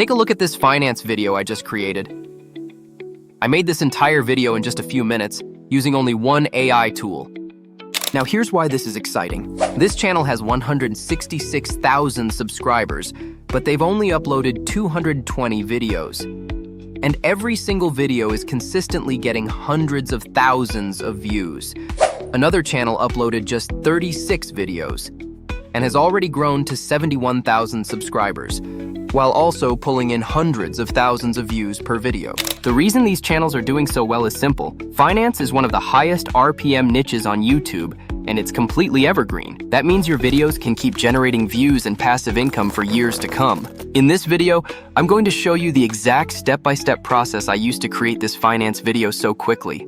Take a look at this finance video I just created. I made this entire video in just a few minutes using only one AI tool. Now here's why this is exciting. This channel has 166,000 subscribers, but they've only uploaded 220 videos. And every single video is consistently getting hundreds of thousands of views. Another channel uploaded just 36 videos and has already grown to 71,000 subscribers, while also pulling in hundreds of thousands of views per video. The reason these channels are doing so well is simple. Finance is one of the highest RPM niches on YouTube, and it's completely evergreen. That means your videos can keep generating views and passive income for years to come. In this video, I'm going to show you the exact step-by-step process I used to create this finance video so quickly.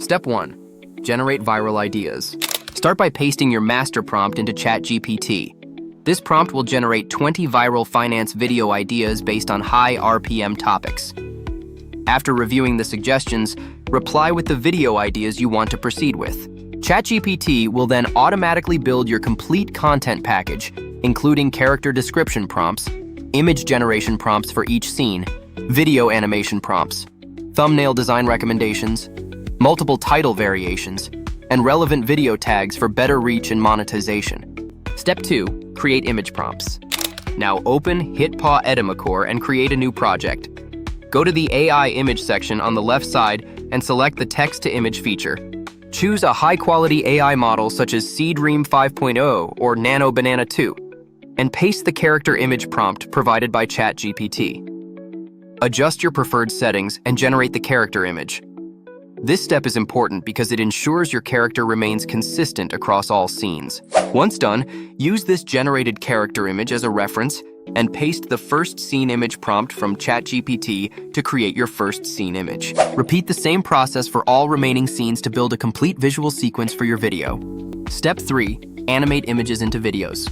Step 1. Generate viral ideas. Start by pasting your master prompt into ChatGPT. This prompt will generate 20 viral finance video ideas based on high RPM topics. After reviewing the suggestions, reply with the video ideas you want to proceed with. ChatGPT will then automatically build your complete content package, including character description prompts, image generation prompts for each scene, video animation prompts, thumbnail design recommendations, multiple title variations, and relevant video tags for better reach and monetization. Step 2. Create image prompts. Now open HitPaw Edimakor and create a new project. Go to the AI image section on the left side and select the text-to-image feature. Choose a high-quality AI model such as Seedream 5.0 or Nano Banana 2, and paste the character image prompt provided by ChatGPT. Adjust your preferred settings and generate the character image. This step is important because it ensures your character remains consistent across all scenes. Once done, use this generated character image as a reference and paste the first scene image prompt from ChatGPT to create your first scene image. Repeat the same process for all remaining scenes to build a complete visual sequence for your video. Step 3. Animate images into videos.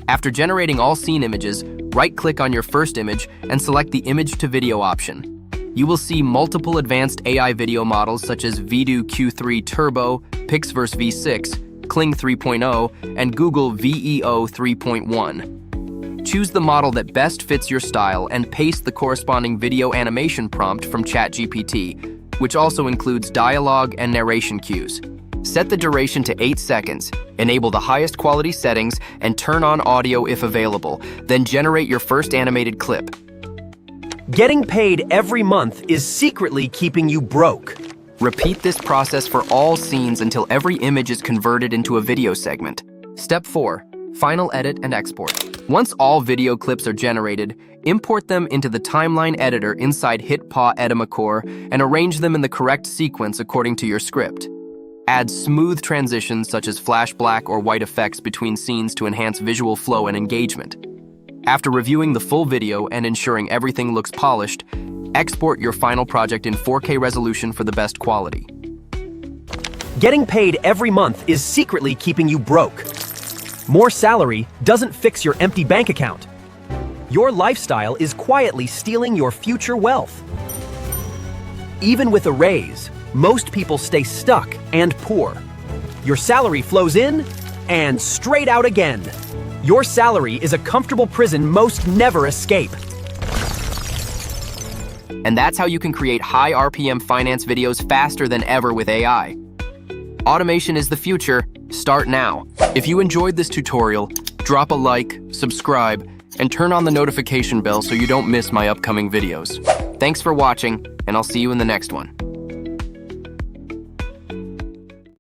After generating all scene images, right-click on your first image and select the Image to Video option. You will see multiple advanced AI video models such as Vidu Q3 Turbo, Pixverse V6, Kling 3.0, and Google VEO 3.1. Choose the model that best fits your style and paste the corresponding video animation prompt from ChatGPT, which also includes dialogue and narration cues. Set the duration to 8 seconds, enable the highest quality settings, and turn on audio if available. Then generate your first animated clip. Getting paid every month is secretly keeping you broke. Repeat this process for all scenes until every image is converted into a video segment. Step 4. Final edit and export. Once all video clips are generated, import them into the timeline editor inside HitPaw Edimakor and arrange them in the correct sequence according to your script. Add smooth transitions such as flash black or white effects between scenes to enhance visual flow and engagement. After reviewing the full video and ensuring everything looks polished, export your final project in 4K resolution for the best quality. Getting paid every month is secretly keeping you broke. More salary doesn't fix your empty bank account. Your lifestyle is quietly stealing your future wealth. Even with a raise, most people stay stuck and poor. Your salary flows in and straight out again. Your salary is a comfortable prison most never escape. And that's how you can create high RPM finance videos faster than ever with AI. Automation is the future. Start now. If you enjoyed this tutorial, drop a like, subscribe, and turn on the notification bell so you don't miss my upcoming videos. Thanks for watching, and I'll see you in the next one.